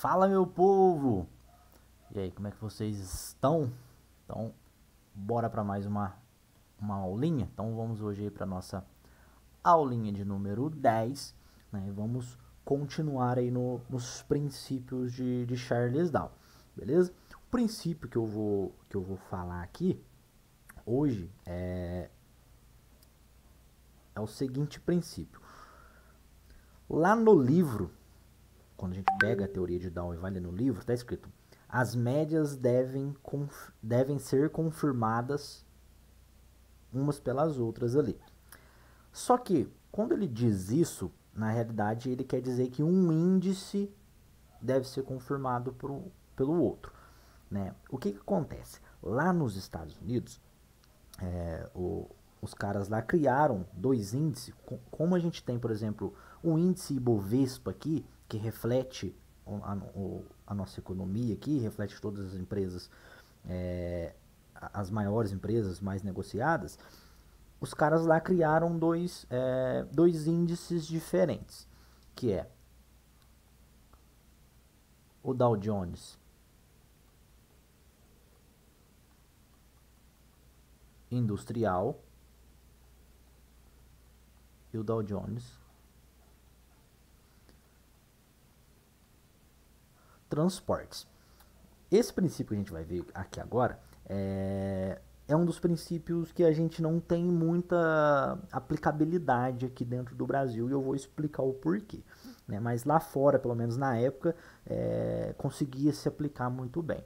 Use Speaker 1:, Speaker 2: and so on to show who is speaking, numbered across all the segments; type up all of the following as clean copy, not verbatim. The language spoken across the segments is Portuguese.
Speaker 1: Fala, meu povo! E aí, como é que vocês estão? Então, bora para mais uma aulinha? Então, vamos hoje para nossa aulinha de número 10, né? E vamos continuar aí nos princípios de Charles Darwin, beleza? O princípio que eu vou falar aqui hoje é o seguinte princípio. Lá no livro, quando a gente pega a teoria de Darwin e vai ler no livro, está escrito: as médias devem ser confirmadas umas pelas outras ali. Só que, quando ele diz isso, na realidade ele quer dizer que um índice deve ser confirmado pelo outro. Né? O que acontece? Lá nos Estados Unidos, os caras lá criaram dois índices, como a gente tem, por exemplo, o índice Ibovespa aqui, que reflete a nossa economia aqui, reflete todas as empresas, as maiores empresas mais negociadas. Os caras lá criaram dois índices diferentes, que é o Dow Jones Industrial e o Dow Jones Transportes. Esse princípio que a gente vai ver aqui agora é um dos princípios que a gente não tem muita aplicabilidade aqui dentro do Brasil, e eu vou explicar o porquê. Né? Mas lá fora, pelo menos na época, conseguia se aplicar muito bem.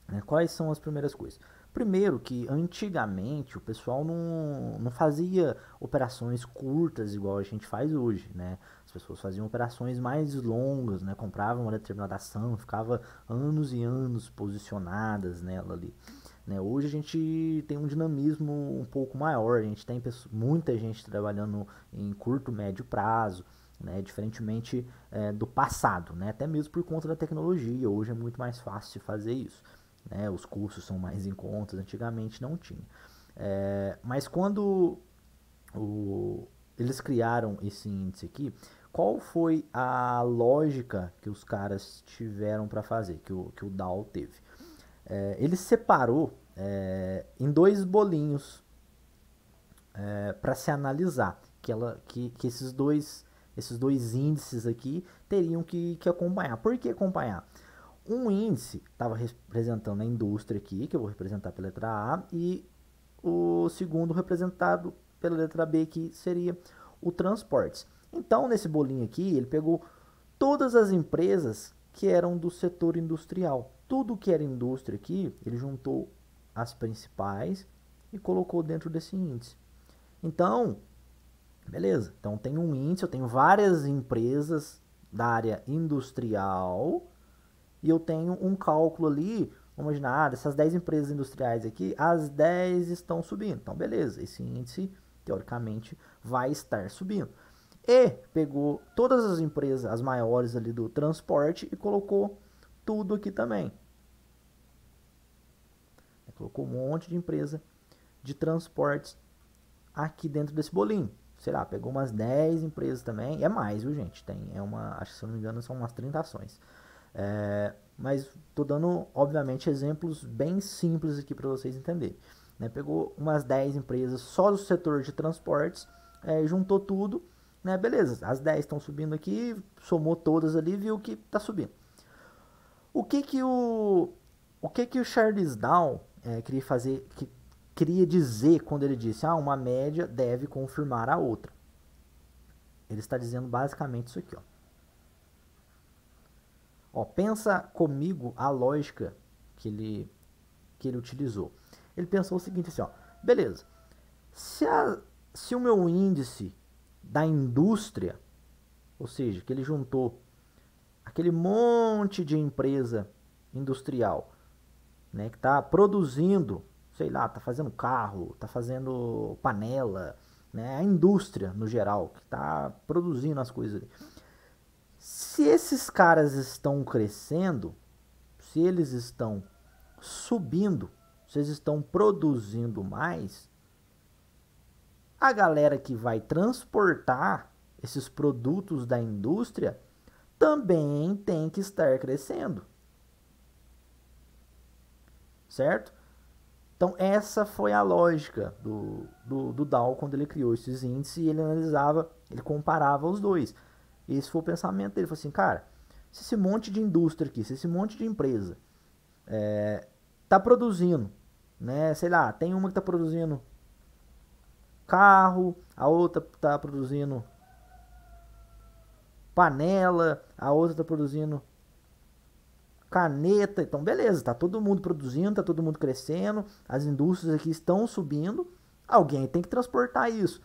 Speaker 1: Né? Quais são as primeiras coisas? Primeiro que antigamente o pessoal não fazia operações curtas igual a gente faz hoje, né? As pessoas faziam operações mais longas, né? Compravam uma determinada ação, ficava anos e anos posicionadas nela ali. Né? Hoje a gente tem um dinamismo um pouco maior, a gente tem muita gente trabalhando em curto, médio prazo, né? Diferentemente do passado, né? Até mesmo por conta da tecnologia, hoje é muito mais fácil fazer isso. Né? Os cursos são mais em conta, antigamente não tinha. Mas quando eles criaram esse índice aqui, qual foi a lógica que os caras tiveram para fazer, que o Dow teve? Ele separou em dois bolinhos para se analisar, que esses dois índices aqui teriam que acompanhar. Por que acompanhar? Um índice estava representando a indústria aqui, que eu vou representar pela letra A, e o segundo representado pela letra B, que seria o transportes. Então, nesse bolinho aqui, ele pegou todas as empresas que eram do setor industrial. Tudo que era indústria aqui, ele juntou as principais e colocou dentro desse índice. Então, beleza. Então, tem um índice, eu tenho várias empresas da área industrial e eu tenho um cálculo ali, vamos imaginar, dessas 10 empresas industriais aqui, as 10 estão subindo. Então, beleza, esse índice, teoricamente, vai estar subindo. E pegou todas as empresas, as maiores ali do transporte, e colocou tudo aqui também. Colocou um monte de empresa de transportes aqui dentro desse bolinho. Sei lá, pegou umas 10 empresas também. É mais, viu, gente? Acho que se eu não me engano, são umas 30 ações. Mas tô dando, obviamente, exemplos bem simples aqui para vocês entenderem. Né? Pegou umas 10 empresas só do setor de transportes, juntou tudo, né? Beleza, as 10 estão subindo aqui, somou todas ali e viu que tá subindo. O que que o Charles Down queria fazer, queria dizer quando ele disse, uma média deve confirmar a outra? Ele está dizendo basicamente isso aqui, ó. Pensa comigo a lógica que ele utilizou. Ele pensou o seguinte assim, beleza, se, se o meu índice da indústria, ou seja, que ele juntou aquele monte de empresa industrial, né, que está produzindo, sei lá, está fazendo carro, está fazendo panela, né, a indústria no geral, que está produzindo as coisas ali. Se esses caras estão crescendo, se eles estão subindo, se eles estão produzindo mais, a galera que vai transportar esses produtos da indústria também tem que estar crescendo, certo? Então essa foi a lógica do Dow quando ele criou esses índices e ele analisava, ele comparava os dois. Esse foi o pensamento dele, ele falou assim, cara, se esse monte de indústria aqui, se esse monte de empresa tá produzindo, né, sei lá, tem uma que tá produzindo carro, a outra tá produzindo panela, a outra tá produzindo caneta, então beleza, tá todo mundo produzindo, tá todo mundo crescendo, as indústrias aqui estão subindo, alguém tem que transportar isso.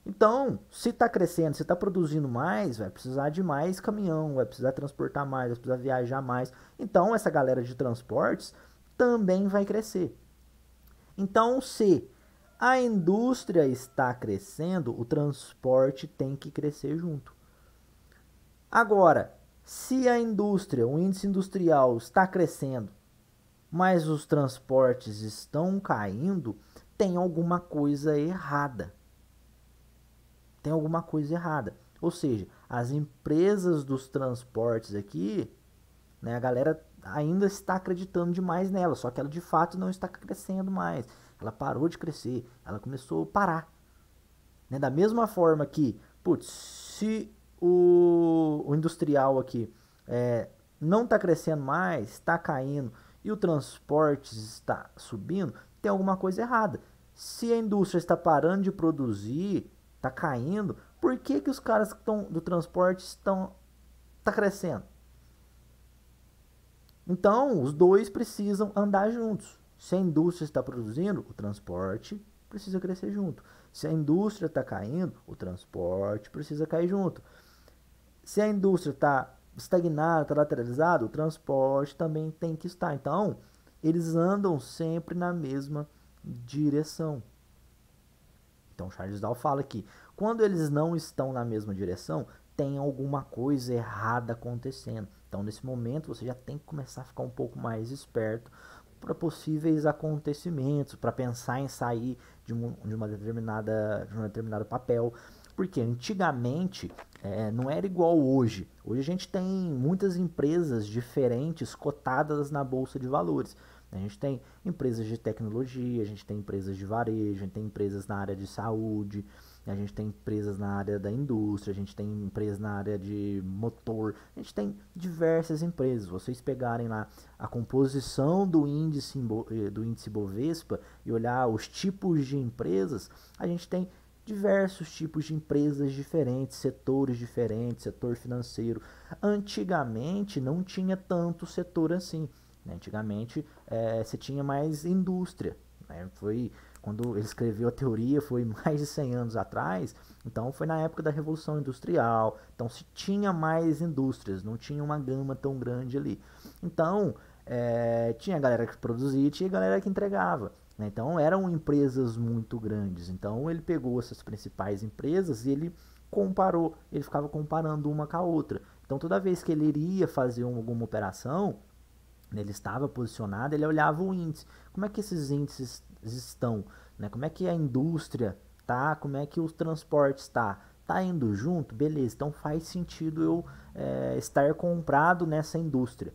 Speaker 1: Então, se está crescendo, se está produzindo mais, vai precisar de mais caminhão, vai precisar transportar mais, vai precisar viajar mais. Então, essa galera de transportes também vai crescer. Então, se a indústria está crescendo, o transporte tem que crescer junto. Agora, se a indústria, o índice industrial está crescendo, mas os transportes estão caindo, tem alguma coisa errada. Tem alguma coisa errada. Ou seja, as empresas dos transportes aqui, né, a galera ainda está acreditando demais nela, só que ela de fato não está crescendo mais. Ela parou de crescer, ela começou a parar. Né? Da mesma forma que, putz, se o industrial aqui não está crescendo mais, está caindo, e o transporte está subindo, tem alguma coisa errada. Se a indústria está parando de produzir, está caindo, por que, que os caras que estão do transporte estão tá crescendo? Então, os dois precisam andar juntos. Se a indústria está produzindo, o transporte precisa crescer junto. Se a indústria está caindo, o transporte precisa cair junto. Se a indústria está estagnada, está lateralizada, o transporte também tem que estar. Então, eles andam sempre na mesma direção. Então, Charles Dow fala que quando eles não estão na mesma direção, tem alguma coisa errada acontecendo. Então, nesse momento, você já tem que começar a ficar um pouco mais esperto para possíveis acontecimentos, para pensar em sair de uma determinada papel. Porque antigamente não era igual hoje. Hoje a gente tem muitas empresas diferentes cotadas na Bolsa de Valores. A gente tem empresas de tecnologia, a gente tem empresas de varejo, a gente tem empresas na área de saúde, a gente tem empresas na área da indústria, a gente tem empresas na área de motor, a gente tem diversas empresas. Vocês pegarem lá a composição do índice Bovespa e olhar os tipos de empresas, a gente tem diversos tipos de empresas diferentes, setores diferentes, setor financeiro. Antigamente não tinha tanto setor assim. Né? Antigamente você tinha mais indústria. Né? Foi quando ele escreveu a teoria, foi mais de 100 anos atrás, então foi na época da Revolução Industrial, então se tinha mais indústrias, não tinha uma gama tão grande ali. Então, tinha galera que produzia e tinha galera que entregava. Né? Então, eram empresas muito grandes. Então, ele pegou essas principais empresas e ele comparou, ele ficava comparando uma com a outra. Então, toda vez que ele iria fazer alguma operação, ele estava posicionado, ele olhava o índice. Como é que esses índices estão? Né? Como é que a indústria tá? Como é que os transportes tá? Tá indo junto? Beleza, então faz sentido eu estar comprado nessa indústria.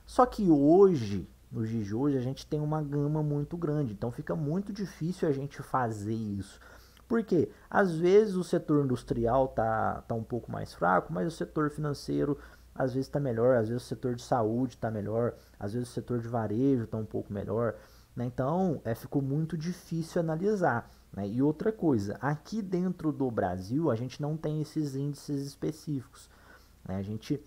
Speaker 1: Só que hoje, nos dias de hoje, a gente tem uma gama muito grande, então fica muito difícil a gente fazer isso. Por quê? Às vezes o setor industrial tá um pouco mais fraco, mas o setor financeiro às vezes está melhor, às vezes o setor de saúde está melhor, às vezes o setor de varejo está um pouco melhor. Né? Então, ficou muito difícil analisar. Né? E outra coisa, aqui dentro do Brasil, a gente não tem esses índices específicos. Né? A gente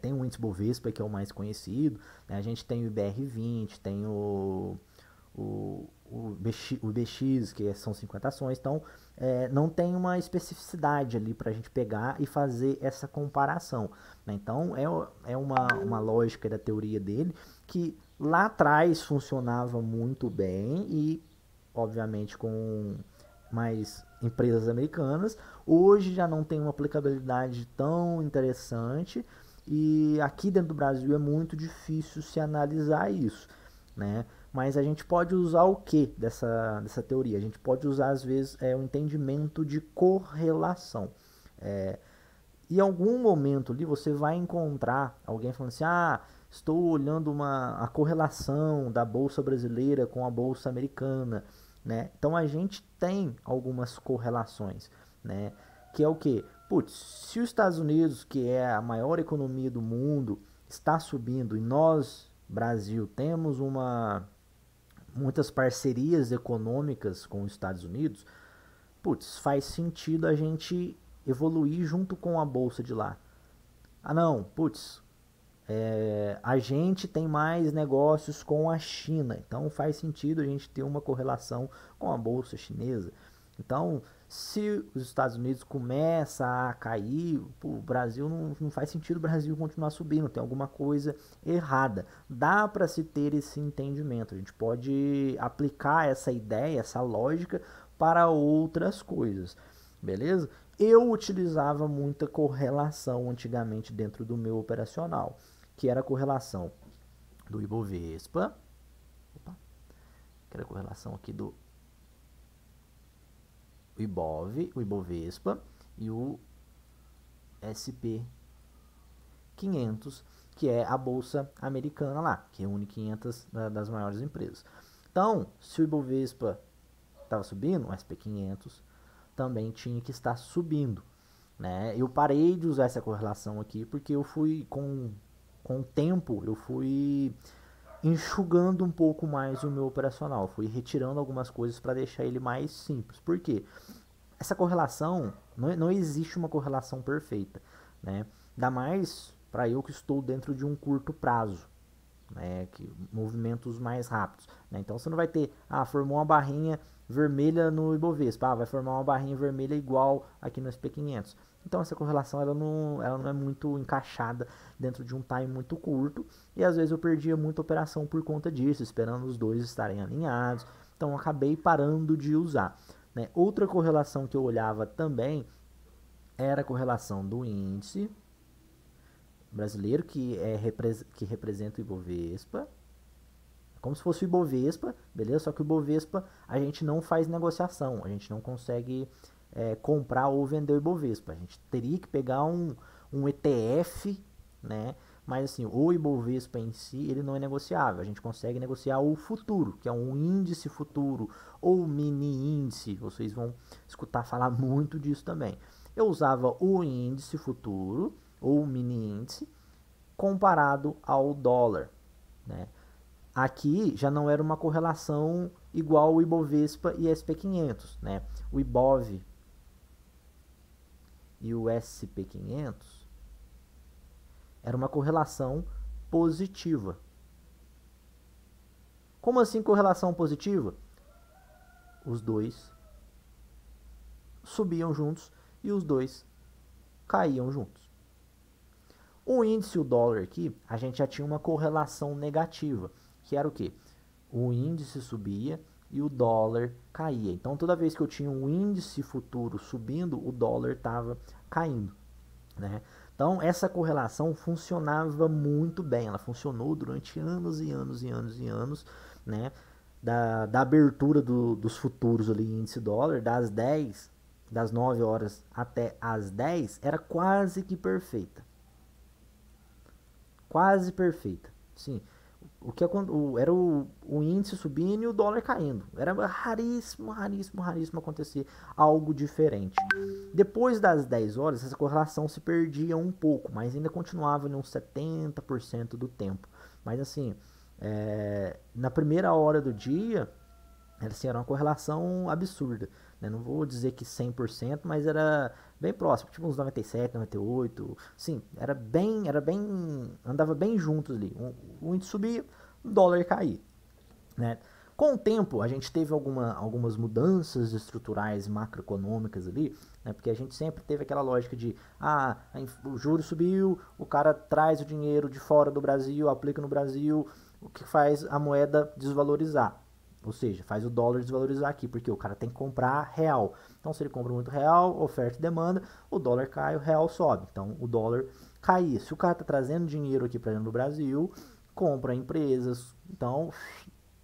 Speaker 1: tem o índice Bovespa, que é o mais conhecido, né? A gente tem o IBR20, tem o BX, que são 50 ações, então não tem uma especificidade ali para a gente pegar e fazer essa comparação. Né? Então é uma lógica da teoria dele que lá atrás funcionava muito bem e, obviamente, com mais empresas americanas, hoje já não tem uma aplicabilidade tão interessante e aqui dentro do Brasil é muito difícil se analisar isso, né? Mas a gente pode usar o que dessa teoria? A gente pode usar, às vezes, o entendimento de correlação. em algum momento ali você vai encontrar alguém falando assim, estou olhando a correlação da bolsa brasileira com a bolsa americana, né? Então a gente tem algumas correlações, né? Que é o que? Putz, se os Estados Unidos, que é a maior economia do mundo, está subindo e nós, Brasil, temos muitas parcerias econômicas com os Estados Unidos, putz, faz sentido a gente evoluir junto com a bolsa de lá. Não, putz, a gente tem mais negócios com a China, então faz sentido a gente ter uma correlação com a bolsa chinesa. Então, se os Estados Unidos começa a cair, o Brasil não faz sentido o Brasil continuar subindo, tem alguma coisa errada. Dá para se ter esse entendimento, a gente pode aplicar essa ideia, essa lógica para outras coisas, beleza? Eu utilizava muita correlação antigamente dentro do meu operacional, que era a correlação do Ibovespa, que era a correlação aqui do o Ibovespa e o SP 500, que é a bolsa americana lá, que reúne 500 das maiores empresas. Então, se o Ibovespa estava subindo, o SP 500 também tinha que estar subindo, né? Eu parei de usar essa correlação aqui porque eu fui com o tempo, eu fui enxugando um pouco mais o meu operacional, fui retirando algumas coisas para deixar ele mais simples. Por quê? Essa correlação, não existe uma correlação perfeita, né? Ainda mais para eu que estou dentro de um curto prazo, né? Movimentos mais rápidos, né? Então você não vai ter, formou uma barrinha vermelha no Ibovespa, vai formar uma barrinha vermelha igual aqui no SP500. Então essa correlação ela não é muito encaixada dentro de um time muito curto, e às vezes eu perdia muita operação por conta disso, esperando os dois estarem alinhados, então eu acabei parando de usar, né? Outra correlação que eu olhava também era a correlação do índice brasileiro, que representa o Ibovespa, como se fosse o Ibovespa, beleza? Só que o Ibovespa a gente não faz negociação, a gente não consegue comprar ou vender o Ibovespa. A gente teria que pegar um ETF, né? Mas assim, o Ibovespa em si, ele não é negociável. A gente consegue negociar o futuro, que é um índice futuro ou mini índice. Vocês vão escutar falar muito disso também. Eu usava o índice futuro ou mini índice comparado ao dólar, né? Aqui já não era uma correlação igual o Ibovespa e SP500, né? O Ibov e o SP500 era uma correlação positiva. Como assim correlação positiva? Os dois subiam juntos e os dois caíam juntos. O índice e o dólar aqui, a gente já tinha uma correlação negativa, que era o quê? O índice subia e o dólar caía. Então, toda vez que eu tinha um índice futuro subindo, o dólar estava caindo, né? Então, essa correlação funcionava muito bem. Ela funcionou durante anos e anos e anos e anos, né? Da abertura dos futuros ali, índice dólar, das 9 horas até as 10, era quase que perfeita. Quase perfeita. Sim. Era o índice subindo e o dólar caindo. Era raríssimo, raríssimo, raríssimo acontecer algo diferente. Depois das 10 horas, essa correlação se perdia um pouco, mas ainda continuava em uns 70% do tempo. Mas assim, na primeira hora do dia, assim, era uma correlação absurda, né? Não vou dizer que 100%, mas era bem próximo, tipo uns 97, 98, sim, andava bem juntos ali. O índice subia, o dólar caía, né? Com o tempo, a gente teve algumas mudanças estruturais macroeconômicas ali, né? Porque a gente sempre teve aquela lógica de, o juro subiu, o cara traz o dinheiro de fora do Brasil, aplica no Brasil, o que faz a moeda desvalorizar. Ou seja, faz o dólar desvalorizar aqui, porque o cara tem que comprar real. Então, se ele compra muito real, oferta e demanda, o dólar cai, o real sobe. Então, o dólar cair. Se o cara está trazendo dinheiro aqui para dentro do Brasil, compra empresas, então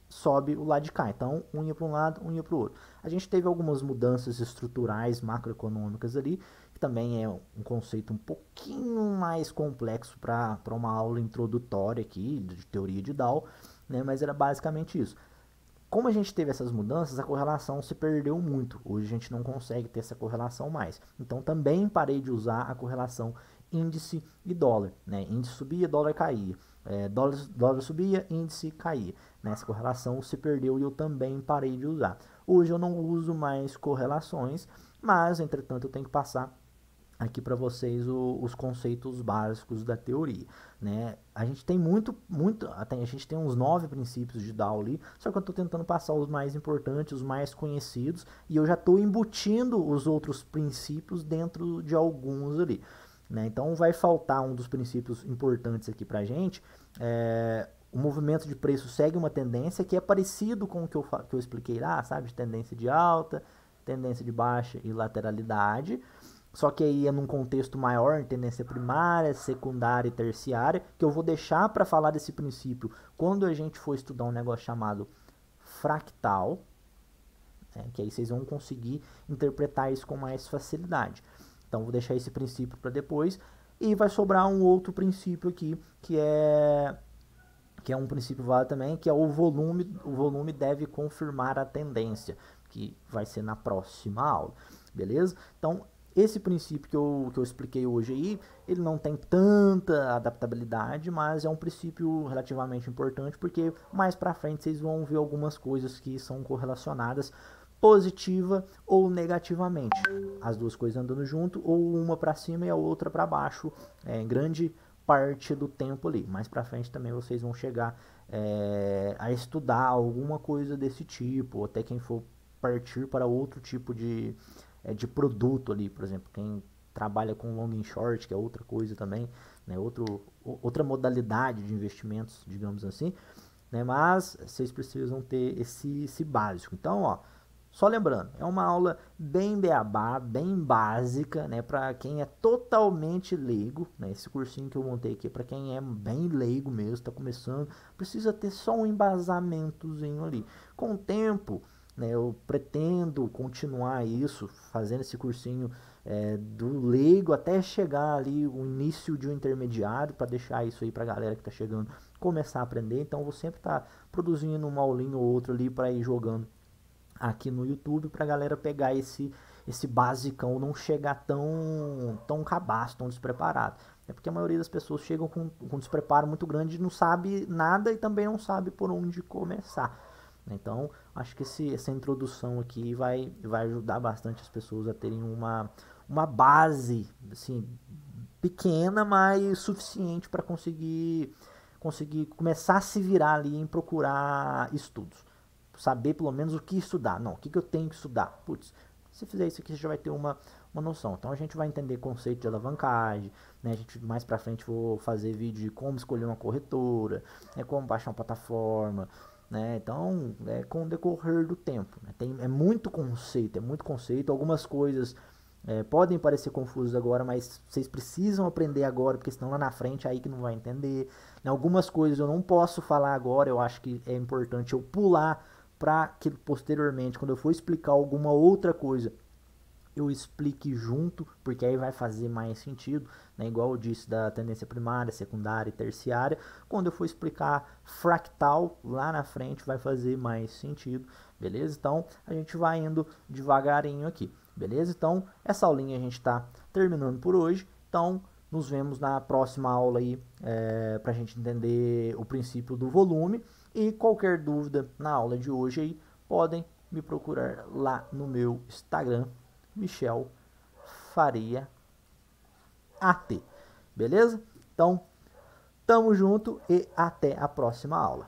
Speaker 1: sobe o lado de cá. Então, um ia para um lado, um ia para o outro. A gente teve algumas mudanças estruturais macroeconômicas ali, que também é um conceito um pouquinho mais complexo para uma aula introdutória aqui de teoria de Dow, né? Mas era basicamente isso. Como a gente teve essas mudanças, a correlação se perdeu muito. Hoje a gente não consegue ter essa correlação mais. Então também parei de usar a correlação índice e dólar. Né? Índice subia, dólar caía. Dólar subia, índice caía. Né? Essa correlação se perdeu e eu também parei de usar. Hoje eu não uso mais correlações, mas entretanto eu tenho que passar aqui para vocês os conceitos básicos da teoria, né? A gente tem a gente tem uns 9 princípios de Dow ali, só que eu estou tentando passar os mais importantes, os mais conhecidos, e eu já estou embutindo os outros princípios dentro de alguns ali, né? Então vai faltar um dos princípios importantes aqui para a gente. O movimento de preço segue uma tendência que é parecido com o que eu expliquei lá, sabe? Tendência de alta, tendência de baixa e lateralidade. Só que aí é num contexto maior, em tendência primária, secundária e terciária, que eu vou deixar para falar desse princípio quando a gente for estudar um negócio chamado fractal, né, que aí vocês vão conseguir interpretar isso com mais facilidade. Então vou deixar esse princípio para depois e vai sobrar um outro princípio aqui que é um princípio válido também, que é o volume deve confirmar a tendência, que vai ser na próxima aula, beleza? Então esse princípio que eu expliquei hoje aí, ele não tem tanta adaptabilidade, mas é um princípio relativamente importante, porque mais para frente vocês vão ver algumas coisas que são correlacionadas positiva ou negativamente. As duas coisas andando junto, ou uma para cima e a outra para baixo, em grande parte do tempo ali. Mais para frente também vocês vão chegar a estudar alguma coisa desse tipo, ou até quem for partir para outro tipo de produto ali, por exemplo, quem trabalha com long and short, que é outra coisa também, né, outra modalidade de investimentos, digamos assim, né, mas vocês precisam ter esse básico. Então, ó, só lembrando, é uma aula bem beabá, bem básica, né, para quem é totalmente leigo, né, esse cursinho que eu montei aqui é para quem é bem leigo mesmo, está começando, precisa ter só um embasamentozinho ali. Com o tempo, né, eu pretendo continuar isso, fazendo esse cursinho do leigo até chegar ali o início de um intermediário, para deixar isso aí para a galera que está chegando começar a aprender. Então eu vou sempre estar produzindo uma aulinha ou outra ali para ir jogando aqui no YouTube, para a galera pegar esse basicão, não chegar tão cabaço, tão despreparado. É porque a maioria das pessoas chegam com um despreparo muito grande e não sabe nada e também não sabe por onde começar. Então, acho que essa introdução aqui vai ajudar bastante as pessoas a terem uma base, assim, pequena, mas suficiente para conseguir começar a se virar ali em procurar estudos. Saber pelo menos o que estudar. Não, o que eu tenho que estudar? Putz, se fizer isso aqui, você já vai ter uma noção. Então a gente vai entender conceito de alavancagem, né? A gente mais pra frente vou fazer vídeo de como escolher uma corretora, né? Como baixar uma plataforma, né? Então, com o decorrer do tempo, né? É muito conceito. Algumas coisas podem parecer confusas agora, mas vocês precisam aprender agora, porque senão lá na frente é aí que não vai entender. Né? Algumas coisas eu não posso falar agora, eu acho que é importante eu pular para que posteriormente, quando eu for explicar alguma outra coisa, eu explique junto, porque aí vai fazer mais sentido, né? Igual eu disse da tendência primária, secundária e terciária. Quando eu for explicar fractal lá na frente, vai fazer mais sentido, beleza? Então a gente vai indo devagarinho aqui, beleza? Então essa aulinha a gente está terminando por hoje. Então nos vemos na próxima aula aí, para a gente entender o princípio do volume. E qualquer dúvida na aula de hoje aí, podem me procurar lá no meu Instagram, Michel Faria AT. Beleza? Então, tamo junto e até a próxima aula.